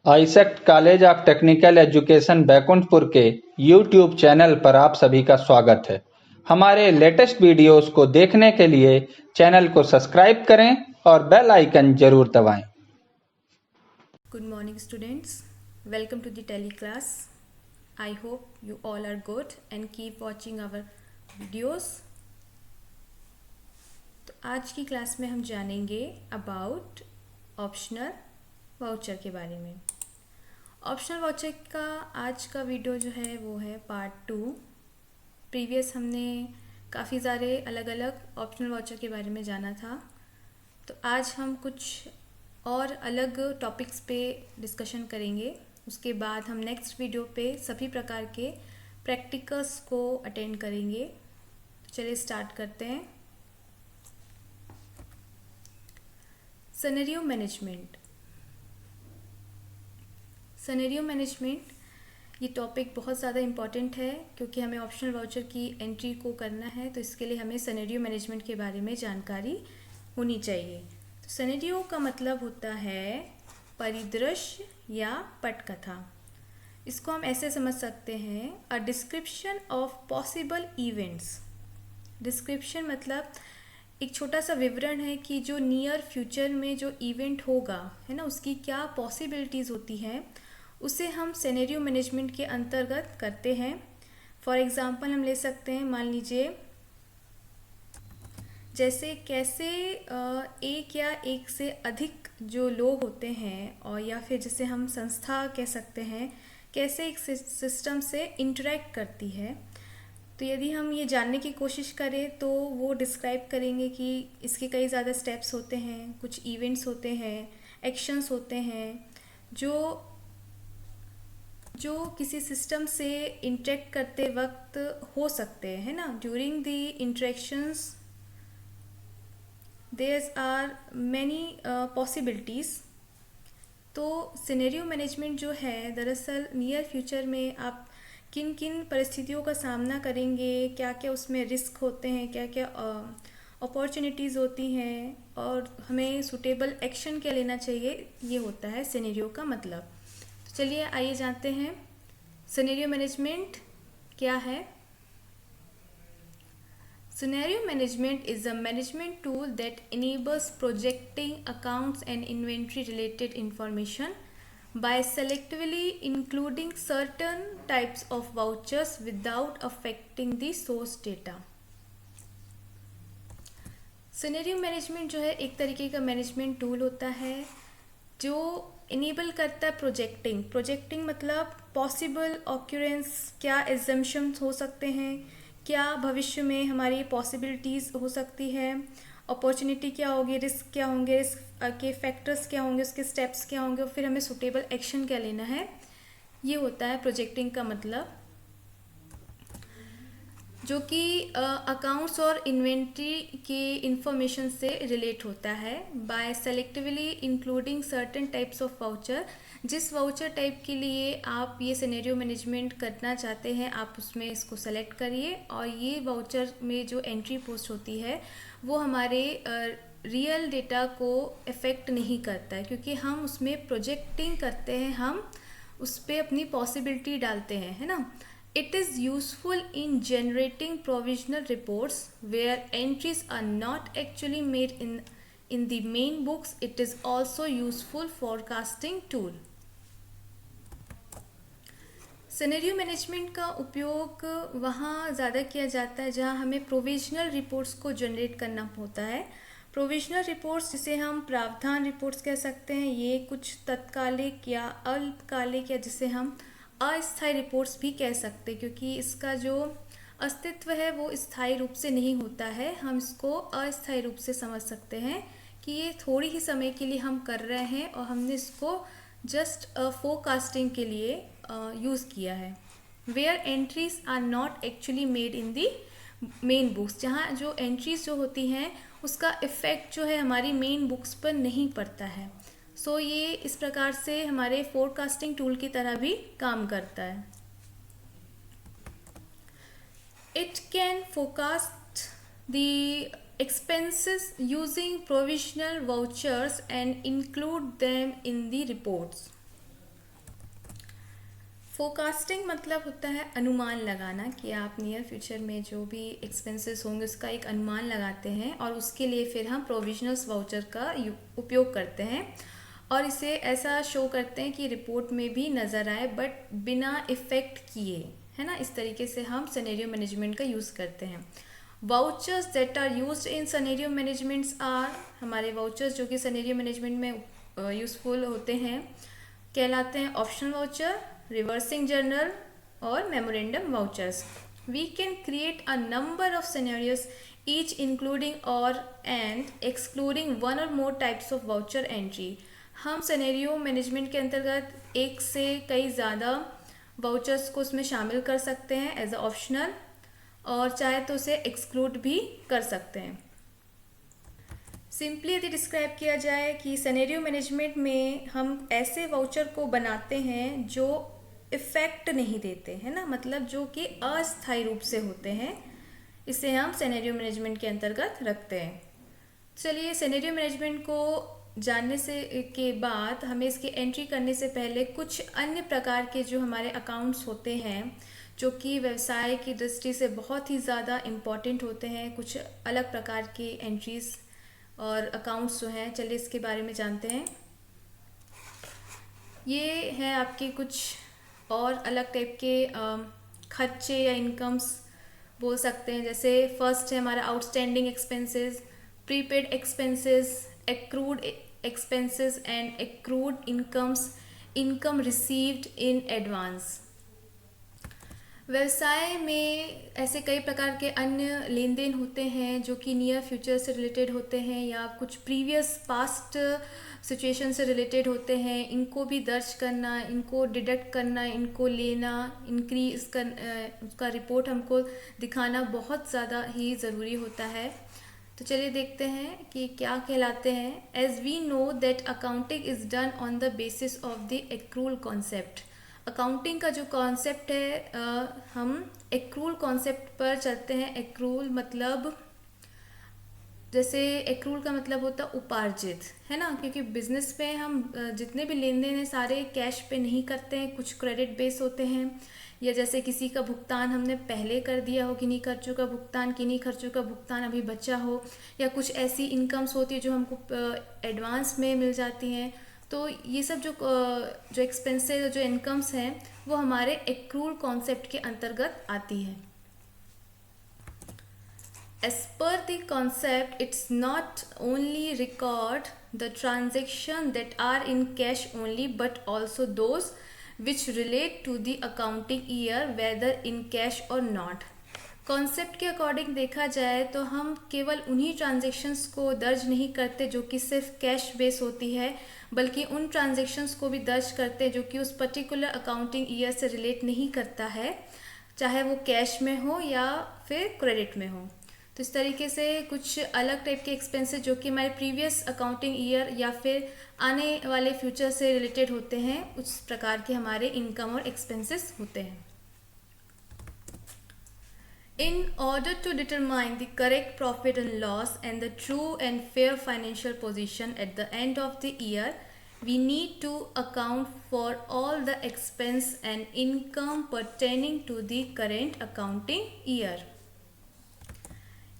AISECT college of technical education Baikunthpur के YouTube channel पर आप सभी का स्वागत है। हमारे लेटेस्ट वीडियोस को देखने के लिए चैनल को सब्सक्राइब करें और बेल आइकन जरूर दबाएं। Good morning students, welcome to the tele class. I hope you all are good and keep watching our videos. तो आज की क्लास में हम जानेंगे अबाउट ऑप्शनल वाउचर के बारे में। ऑप्शनल वाउचर का आज का वीडियो जो है वो है पार्ट 2। प्रीवियस हमने काफ़ी सारे अलग अलग ऑप्शनल वाउचर के बारे में जाना था, तो आज हम कुछ और अलग टॉपिक्स पे डिस्कशन करेंगे। उसके बाद हम नेक्स्ट वीडियो पे सभी प्रकार के प्रैक्टिकल्स को अटेंड करेंगे। तो चलिए स्टार्ट करते हैं। Scenario management. सिनेरियो मैनेजमेंट ये टॉपिक बहुत ज़्यादा इम्पॉर्टेंट है क्योंकि हमें ऑप्शनल वाउचर की एंट्री को करना है, तो इसके लिए हमें सिनेरियो मैनेजमेंट के बारे में जानकारी होनी चाहिए। तो सिनेरियो का मतलब होता है परिदृश्य या पटकथा। इसको हम ऐसे समझ सकते हैं, a description of possible events. Description मतलब एक छोटा सा विवरण है कि जो नियर फ्यूचर में जो इवेंट होगा है ना, उसकी क्या पॉसिबिलिटीज़ होती हैं, उसे हम सिनेरियो मैनेजमेंट के अंतर्गत करते हैं। फॉर एग्ज़ाम्पल हम ले सकते हैं, मान लीजिए जैसे कैसे एक या एक से अधिक जो लोग होते हैं, और या फिर जिसे हम संस्था कह सकते हैं, कैसे एक सिस्टम से इंटरेक्ट करती है। तो यदि हम ये जानने की कोशिश करें तो वो डिस्क्राइब करेंगे कि इसके कई ज़्यादा स्टेप्स होते हैं, कुछ इवेंट्स होते हैं, एक्शंस होते हैं जो किसी सिस्टम से इंटरेक्ट करते वक्त हो सकते हैं, है ना। During the interactions there are many possibilities. तो सिनेरियो मैनेजमेंट जो है, दरअसल नियर फ्यूचर में आप किन किन परिस्थितियों का सामना करेंगे, क्या क्या उसमें रिस्क होते हैं, क्या क्या अपॉर्चुनिटीज़ होती हैं, और हमें सूटेबल एक्शन क्या लेना चाहिए, ये होता है सिनेरियो का मतलब। तो चलिए आइए जानते हैं सिनेरियो मैनेजमेंट क्या है। Scenario management is a management tool that enables projecting accounts and inventory related information by selectively including certain types of vouchers without affecting the source data. Scenario management जो है एक तरीके का मैनेजमेंट टूल होता है जो इनेबल करता है प्रोजेक्टिंग मतलब पॉसिबल ऑक्यूरेंस, क्या एजम्पशंस हो सकते हैं, क्या भविष्य में हमारी पॉसिबिलिटीज़ हो सकती है, अपॉर्चुनिटी क्या होगी, रिस्क क्या होंगे, रिस्क के फैक्टर्स क्या होंगे, उसके स्टेप्स क्या होंगे, और फिर हमें सूटेबल एक्शन क्या लेना है। ये होता है प्रोजेक्टिंग का मतलब, जो कि अकाउंट्स और इन्वेंट्री के इंफॉर्मेशन से रिलेट होता है। By selectively including certain types of voucher, जिस वाउचर टाइप के लिए आप ये सिनेरियो मैनेजमेंट करना चाहते हैं, आप उसमें इसको सेलेक्ट करिए, और ये वाउचर में जो एंट्री पोस्ट होती है वो हमारे रियल डेटा को इफ़ेक्ट नहीं करता है, क्योंकि हम उसमें प्रोजेक्टिंग करते हैं, हम उस पर अपनी पॉसिबिलिटी डालते हैं, है ना। It is useful in generating provisional reports where entries are not actually made in the main books. It is also useful forecasting tool. Scenario management का उपयोग वहाँ ज़्यादा किया जाता है जहाँ हमें प्रोविजनल रिपोर्ट्स को जनरेट करना होता है। प्रोविजनल रिपोर्ट्स जिसे हम प्रावधान रिपोर्ट्स कह सकते हैं, ये कुछ तत्कालिक या अल्पकालिक, या जिसे हम अस्थायी रिपोर्ट्स भी कह सकते हैं, क्योंकि इसका जो अस्तित्व है वो स्थायी रूप से नहीं होता है। हम इसको अस्थायी रूप से समझ सकते हैं कि ये थोड़ी ही समय के लिए हम कर रहे हैं और हमने इसको जस्ट फोरकास्टिंग के लिए यूज़ किया है। Where entries are not actually made in the main books, जहाँ जो एंट्रीज जो होती हैं उसका इफ़ेक्ट जो है हमारी मेन बुक्स पर नहीं पड़ता है। सो ये इस प्रकार से हमारे फोरकास्टिंग टूल की तरह भी काम करता है। It can forecast the expenses using provisional vouchers and include them in the reports. Forecasting मतलब होता है अनुमान लगाना, कि आप नियर फ्यूचर में जो भी एक्सपेंसेस होंगे उसका एक अनुमान लगाते हैं और उसके लिए फिर हम प्रोविजनल्स वाउचर का उपयोग करते हैं और इसे ऐसा शो करते हैं कि रिपोर्ट में भी नज़र आए बट बिना इफ़ेक्ट किए, है ना। इस तरीके से हम सिनेरियो मैनेजमेंट का यूज़ करते हैं। Vouchers that are used in scenario managements are, हमारे वाउचर्स जो कि सिनेरियो मैनेजमेंट में यूज़फुल होते हैं कहलाते हैं ऑप्शनल वाउचर, रिवर्सिंग जर्नल और memorandum vouchers. We can create a number of scenarios each including or and excluding one or more types of voucher entry. हम सिनेरियो मैनेजमेंट के अंतर्गत एक से कई ज़्यादा वाउचर्स को उसमें शामिल कर सकते हैं एज अ ऑप्शनल, और चाहे तो उसे एक्सक्लूड भी कर सकते हैं। सिंपली यदि डिस्क्राइब किया जाए कि सिनेरियो मैनेजमेंट में हम ऐसे वाउचर को बनाते हैं जो इफ़ेक्ट नहीं देते, है ना, मतलब जो कि अस्थायी रूप से होते हैं, इसे हम सिनेरियो मैनेजमेंट के अंतर्गत रखते हैं। चलिए, सिनेरियो मैनेजमेंट को जानने से के बाद हमें इसकी एंट्री करने से पहले कुछ अन्य प्रकार के जो हमारे अकाउंट्स होते हैं जो कि व्यवसाय की दृष्टि से बहुत ही ज़्यादा इम्पॉर्टेंट होते हैं, कुछ अलग प्रकार की एंट्रीज और अकाउंट्स जो हैं, चलिए इसके बारे में जानते हैं। ये हैं आपके कुछ और अलग टाइप के खर्चे या इनकम्स बोल सकते हैं। जैसे फर्स्ट है हमारा outstanding expenses, prepaid expenses, accrued expenses and accrued incomes, income received in advance. व्यवसाय में ऐसे कई प्रकार के अन्य लेन देन होते हैं जो कि नियर फ्यूचर से रिलेटेड होते हैं या कुछ प्रीवियस पास्ट सिचुएशन से रिलेटेड होते हैं। इनको भी दर्ज करना, इनको डिडक्ट करना, इनको लेना, इंक्रीज कर उसका रिपोर्ट हमको दिखाना बहुत ज़्यादा ही ज़रूरी होता है। तो चलिए देखते हैं कि क्या कहलाते हैं। As we know that accounting is done on the basis of the accrual concept. Accounting का जो कॉन्सेप्ट है हम एक्रूल कॉन्सेप्ट पर चलते हैं। एक्रूल मतलब, जैसे एक्रूल का मतलब होता है उपार्जित, है ना, क्योंकि बिजनेस पे हम जितने भी लेन देन हैं सारे कैश पे नहीं करते हैं, कुछ क्रेडिट बेस होते हैं, या जैसे किसी का भुगतान हमने पहले कर दिया हो, किन्हीं खर्चों का भुगतान, किन्हीं खर्चों का भुगतान अभी बचा हो, या कुछ ऐसी इनकम्स होती है जो हमको एडवांस में मिल जाती हैं। तो ये सब जो एक्सपेंसेस, जो इनकम्स हैं, वो हमारे एक्रूल कॉन्सेप्ट के अंतर्गत आती है। As per the concept, it's not only record the transaction that are in cash only, but also those which relate to the accounting year, whether in cash or not. Concept के according देखा जाए तो हम केवल उन्हीं transactions को दर्ज नहीं करते जो कि सिर्फ कैश बेस होती है, बल्कि उन ट्रांजेक्शन्स को भी दर्ज करते हैं जो कि उस पर्टिकुलर अकाउंटिंग ईयर से रिलेट नहीं करता है, चाहे वो कैश में हो या फिर क्रेडिट में हो। तो इस तरीके से कुछ अलग टाइप के एक्सपेंसेस जो कि हमारे प्रीवियस अकाउंटिंग ईयर या फिर आने वाले फ्यूचर से रिलेटेड होते हैं, उस प्रकार के हमारे इनकम और एक्सपेंसेस होते हैं। In order to determine the correct profit and loss and the true and fair financial position at the end of the year, we need to account for all the expense and income pertaining to the current accounting year.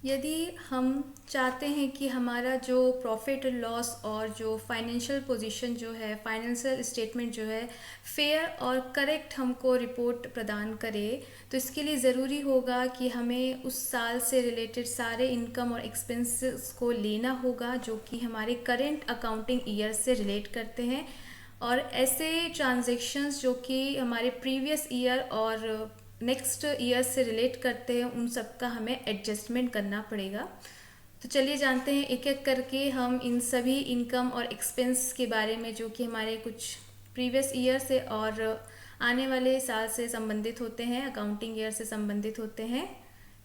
यदि हम चाहते हैं कि हमारा जो profit loss और जो financial position जो है, फाइनेंशियल स्टेटमेंट जो है, फेयर और करेक्ट हमको रिपोर्ट प्रदान करे, तो इसके लिए ज़रूरी होगा कि हमें उस साल से रिलेटेड सारे इनकम और एक्सपेंसेस को लेना होगा जो कि हमारे करेंट अकाउंटिंग ईयर से रिलेट करते हैं, और ऐसे ट्रांजेक्शन्स जो कि हमारे प्रीवियस ईयर और नेक्स्ट ईयर से रिलेट करते हैं, उन सब का हमें एडजस्टमेंट करना पड़ेगा। तो चलिए जानते हैं एक एक करके हम इन सभी इनकम और एक्सपेंस के बारे में जो कि हमारे कुछ प्रीवियस ईयर से और आने वाले साल से संबंधित होते हैं, अकाउंटिंग ईयर से संबंधित होते हैं,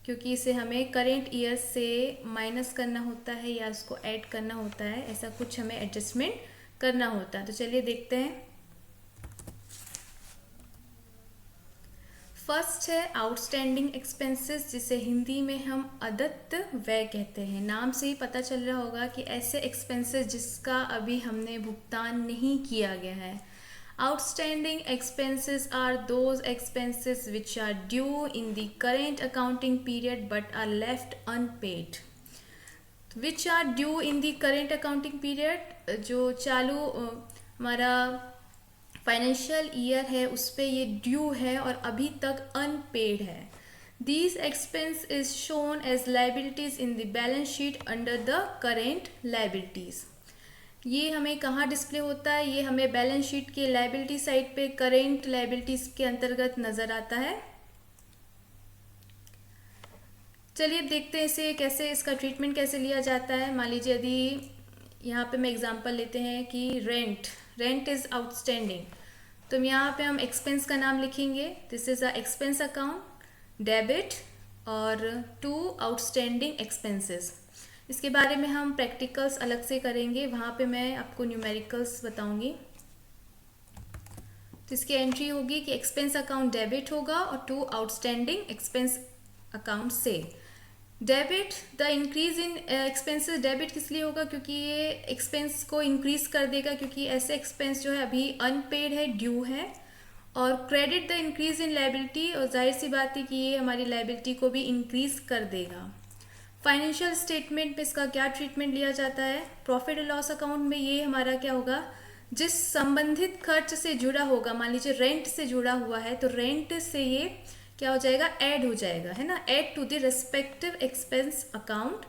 क्योंकि इसे हमें करेंट ईयर से माइनस करना होता है या उसको ऐड करना होता है, ऐसा कुछ हमें एडजस्टमेंट करना होता है। तो चलिए देखते हैं। फर्स्ट है आउटस्टैंडिंग एक्सपेंसेस, जिसे हिंदी में हम अदत्त व्यय कहते हैं। नाम से ही पता चल रहा होगा कि ऐसे एक्सपेंसेस जिसका अभी हमने भुगतान नहीं किया गया है। Outstanding expenses are those expenses which are due in the current accounting period but are left unpaid. Which are due in the current accounting period, जो चालू हमारा फाइनेंशियल ईयर है उस पर ये ड्यू है और अभी तक अनपेड है. These expense is shown as liabilities in the balance sheet under the current liabilities. ये हमें कहाँ डिस्प्ले होता है? ये हमें बैलेंस शीट के लाइबिलिटी साइड पे करेंट लाइबिलिटीज के अंतर्गत नज़र आता है. चलिए देखते हैं इसे कैसे, इसका ट्रीटमेंट कैसे लिया जाता है. मान लीजिए यदि यहाँ पे मैं एग्जांपल लेते हैं कि रेंट इज़ आउटस्टैंडिंग, तो यहाँ पे हम एक्सपेंस का नाम लिखेंगे. This is a expense account, debit और टू आउटस्टैंडिंग एक्सपेंसेस. इसके बारे में हम प्रैक्टिकल्स अलग से करेंगे, वहाँ पे मैं आपको न्यूमेरिकल्स बताऊंगी. तो इसकी एंट्री होगी कि एक्सपेंस अकाउंट डेबिट होगा और टू आउटस्टैंडिंग एक्सपेंस अकाउंट से. Debit, the increase in expenses, debit किस लिए होगा? क्योंकि ये एक्सपेंस को इंक्रीज कर देगा, क्योंकि ऐसे एक्सपेंस जो है अभी अनपेड है, ड्यू है. और credit the increase in liability, और जाहिर सी बात है कि ये हमारी लाइबिलिटी को भी इंक्रीज कर देगा. फाइनेंशियल स्टेटमेंट में इसका क्या ट्रीटमेंट लिया जाता है? प्रॉफिट एंड लॉस अकाउंट में ये हमारा क्या होगा, जिस संबंधित खर्च से जुड़ा होगा, मान लीजिए रेंट से जुड़ा हुआ है तो रेंट से ये क्या हो जाएगा, ऐड हो जाएगा, है ना, add to the respective expense account.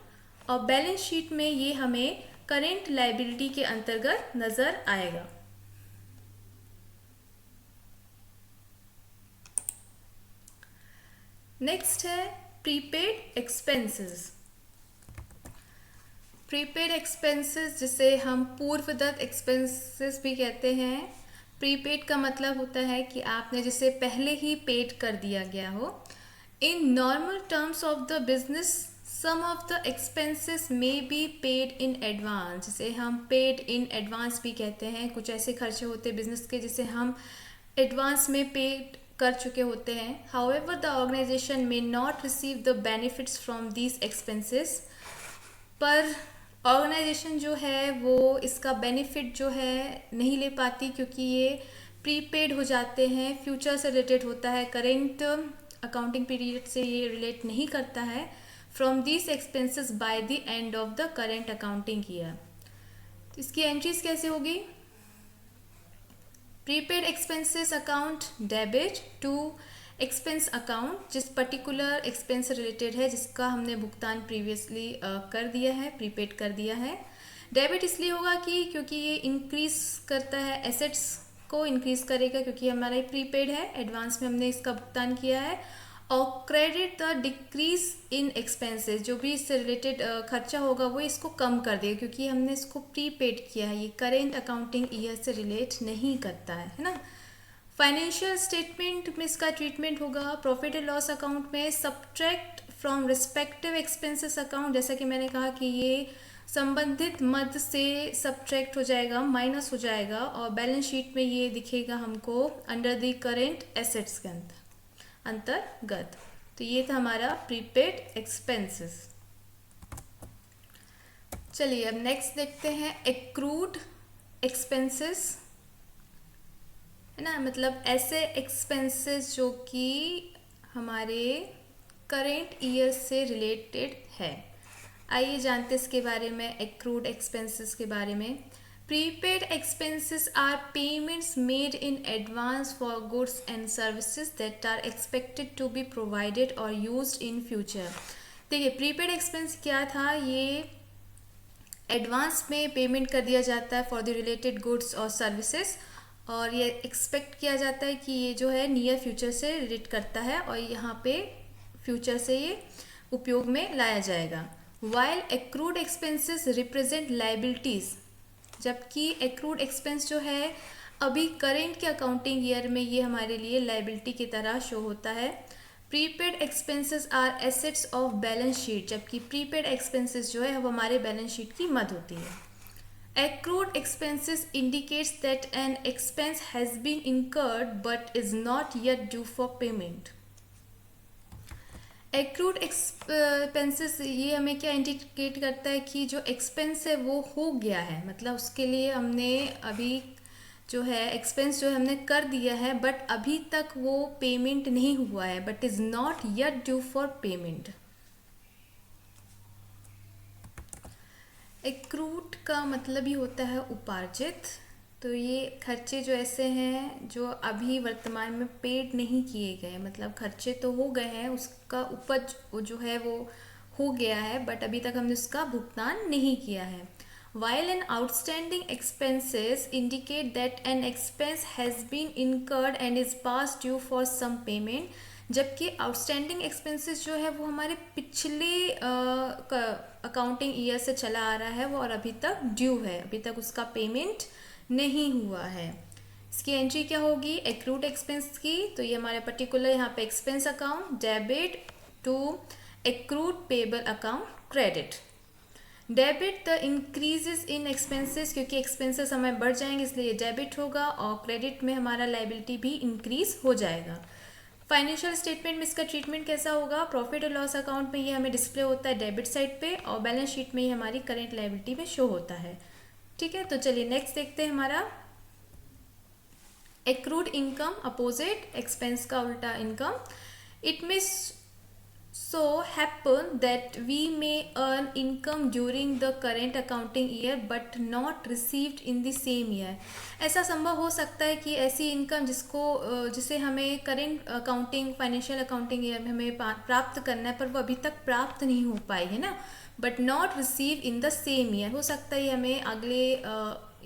और बैलेंस शीट में ये हमें करेंट लाइबिलिटी के अंतर्गत नजर आएगा. नेक्स्ट है प्रीपेड एक्सपेंसेस. प्रीपेड एक्सपेंसेस जिसे हम पूर्वदत्त एक्सपेंसेस भी कहते हैं. प्रीपेड का मतलब होता है कि आपने जिसे पहले ही पेड कर दिया गया हो. In normal terms of the business some of the expenses may be paid in advance, जिसे हम पेड इन एडवांस भी कहते हैं. कुछ ऐसे खर्चे होते हैं बिजनेस के जिसे हम एडवांस में पेड कर चुके होते हैं. However the organization may not receive the benefits from these expenses, पर ऑर्गेनाइजेशन जो है वो इसका बेनिफिट जो है नहीं ले पाती, क्योंकि ये प्रीपेड हो जाते हैं, फ्यूचर से रिलेटेड होता है, करेंट अकाउंटिंग पीरियड से ये रिलेट नहीं करता है. From these expenses by the end of the current accounting year. तो इसकी एंट्रीज कैसे होगी? Prepaid expenses account debit to expense account, जिस पर्टिकुलर एक्सपेंस से रिलेटेड है जिसका हमने भुगतान प्रीवियसली कर दिया है, प्रीपेड कर दिया है. डेबिट इसलिए होगा कि क्योंकि ये इंक्रीज करता है, एसेट्स को इंक्रीज करेगा, क्योंकि हमारा ये प्रीपेड है, एडवांस में हमने इसका भुगतान किया है. और credit the decrease in expenses, जो भी इससे रिलेटेड खर्चा होगा वो इसको कम कर देगा, क्योंकि हमने इसको प्रीपेड किया है, ये करेंट अकाउंटिंग ईयर से रिलेट नहीं करता है ना. फाइनेंशियल स्टेटमेंट में इसका ट्रीटमेंट होगा प्रॉफिट एंड लॉस अकाउंट में subtract from respective expenses account. जैसा कि मैंने कहा कि ये संबंधित मद से सब्ट्रैक्ट हो जाएगा, माइनस हो जाएगा, और बैलेंस शीट में ये दिखेगा हमको अंडर द करेंट एसेट्स के अंतर्गत. तो ये था हमारा प्रीपेड एक्सपेंसेस. चलिए अब नेक्स्ट देखते हैं एक्रूड एक्सपेंसेस, है ना, मतलब ऐसे एक्सपेंसेस जो कि हमारे करेंट ईयर से रिलेटेड है. आइए जानते हैं इसके बारे में, एक्रूड एक्सपेंसेस के बारे में. Prepaid expenses are payments made in advance for goods and services that are expected to be provided or used in future. देखिए प्रीपेड एक्सपेंस क्या था, ये एडवांस में पेमेंट कर दिया जाता है फॉर द रिलेटेड गुड्स और सर्विसेज, और ये एक्सपेक्ट किया जाता है कि ये जो है नियर फ्यूचर से रिलेट करता है और यहाँ पे फ्यूचर से ये उपयोग में लाया जाएगा. While accrued expenses represent liabilities, जबकि एक्रूड एक्सपेंस जो है अभी करेंट के अकाउंटिंग ईयर में ये हमारे लिए लाइबिलिटी की तरह शो होता है. Prepaid expenses are assets of balance sheet, जबकि प्रीपेड एक्सपेंसेस जो है वो हमारे बैलेंस शीट की मद होती है. Accrued expenses indicates that an expense has been incurred but is not yet due for payment. Accrued expenses ये हमें क्या इंडिकेट करता है कि जो एक्सपेंस है वो हो गया है, मतलब उसके लिए हमने अभी जो है एक्सपेंस जो हमने कर दिया है बट अभी तक वो पेमेंट नहीं हुआ है, but is not yet due for payment. एक्रूट का मतलब ही होता है उपार्जित। तो ये खर्चे जो ऐसे हैं जो अभी वर्तमान में पेड नहीं किए गए, मतलब खर्चे तो हो गए हैं, उसका उपज जो है वो हो गया है बट अभी तक हमने उसका भुगतान नहीं किया है। While an outstanding expenses indicate that an expense has been incurred and is past due for some payment, जबकि आउटस्टैंडिंग एक्सपेंसेस जो है वो हमारे पिछले अकाउंटिंग ईयर से चला आ रहा है वो और अभी तक ड्यू है, अभी तक उसका पेमेंट नहीं हुआ है। इसकी एंट्री क्या होगी एक्रूड एक्सपेंस की, तो ये हमारे पर्टिकुलर यहाँ पे expense account debit to accrued payable account credit. Debit the increases in expenses, क्योंकि एक्सपेंसेस हमें बढ़ जाएंगे इसलिए डेबिट होगा, और क्रेडिट में हमारा लाइबिलिटी भी इंक्रीज हो जाएगा। फाइनेंशियल स्टेटमेंट में इसका ट्रीटमेंट कैसा होगा, प्रॉफिट और लॉस अकाउंट में ये हमें डिस्प्ले होता है डेबिट साइड पे, और बैलेंस शीट में ये हमारी करेंट लाइबिलिटी में शो होता है। ठीक है, तो चलिए नेक्स्ट देखते हैं हमारा एक्रूड इनकम अपोजिट एक्सपेंस का उल्टा इनकम। इट में so happen that we may earn income during the current accounting year but not received in the same year। ऐसा संभव हो सकता है कि ऐसी इनकम जिसे हमें current accounting financial accounting year में हमें प्राप्त करना है पर वो अभी तक प्राप्त नहीं हो पाई है ना, but not receive in the same year. हो सकता है हमें अगले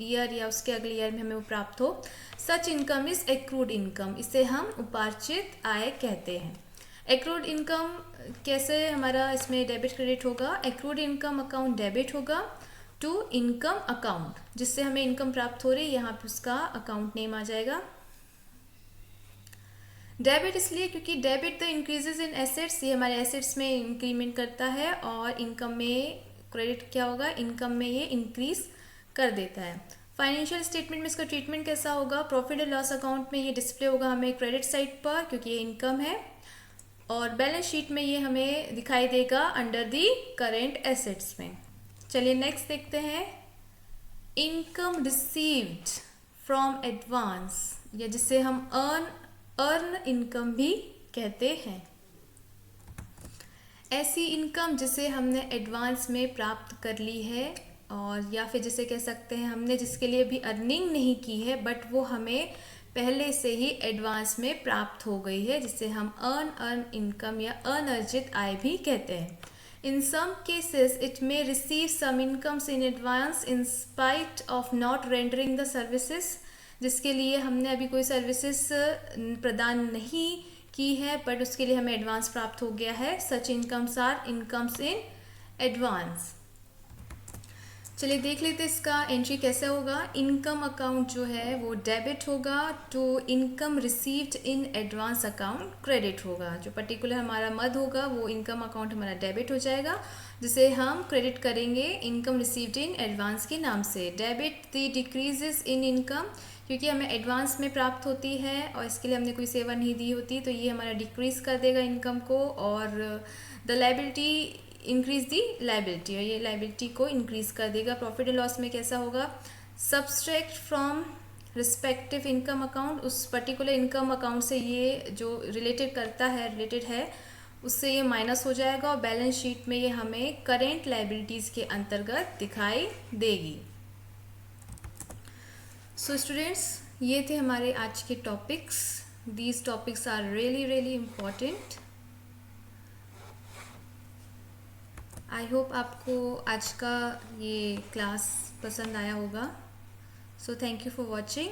ईयर या उसके अगले ईयर में हमें वो प्राप्त हो। Such income is accrued income, इसे हम उपार्जित आय कहते हैं। एक्रूड इनकम कैसे हमारा इसमें डेबिट क्रेडिट होगा, एक्रूड इनकम अकाउंट डेबिट होगा टू इनकम अकाउंट, जिससे हमें इनकम प्राप्त हो रही है, यहाँ पे उसका अकाउंट नेम आ जाएगा। डेबिट इसलिए क्योंकि debit the increases in assets, ये हमारे एसेट्स में इंक्रीमेंट करता है, और इनकम में क्रेडिट क्या होगा, इनकम में ये इंक्रीज कर देता है। फाइनेंशियल स्टेटमेंट में इसका ट्रीटमेंट कैसा होगा, प्रॉफिट एंड लॉस अकाउंट में ये डिस्प्ले होगा हमें क्रेडिट साइड पर क्योंकि ये इनकम है, और बैलेंस शीट में ये हमें दिखाई देगा अंडर दी करेंट एसेट्स में। चलिए नेक्स्ट देखते हैं इनकम रिसीव्ड फ्रॉम एडवांस, या जिसे हम अर्न इनकम भी कहते हैं। ऐसी इनकम जिसे हमने एडवांस में प्राप्त कर ली है, और या फिर जिसे कह सकते हैं हमने जिसके लिए भी अर्निंग नहीं की है बट वो हमें पहले से ही एडवांस में प्राप्त हो गई है, जिसे हम अर्न इनकम या अनर्जित आय भी कहते हैं। In some cases it may receive some incomes in advance in spite of not rendering the services, जिसके लिए हमने अभी कोई सर्विसेज प्रदान नहीं की है बट उसके लिए हमें एडवांस प्राप्त हो गया है। Such incomes are incomes in advance. चलिए देख लेते हैं इसका एंट्री कैसे होगा। इनकम अकाउंट जो है वो डेबिट होगा to income received in advance account credit होगा। जो पर्टिकुलर हमारा मद होगा वो इनकम अकाउंट हमारा डेबिट हो जाएगा, जिसे हम क्रेडिट करेंगे इनकम रिसीव्ड इन एडवांस के नाम से। Debit the decreases in income, क्योंकि हमें एडवांस में प्राप्त होती है और इसके लिए हमने कोई सेवा नहीं दी होती, तो ये हमारा डिक्रीज कर देगा इनकम को, और the liability increase the liability, और ये लायबिलिटी को इंक्रीज कर देगा। प्रॉफिट एंड लॉस में कैसा होगा, subtract from respective income account, उस पर्टिकुलर इनकम अकाउंट से ये जो रिलेटेड है उससे ये माइनस हो जाएगा, और बैलेंस शीट में ये हमें करेंट लायबिलिटीज़ के अंतर्गत दिखाई देगी। सो स्टूडेंट्स, ये थे हमारे आज के topics. These topics are really important. I hope आपको आज का ये क्लास पसंद आया होगा। So thank you for watching.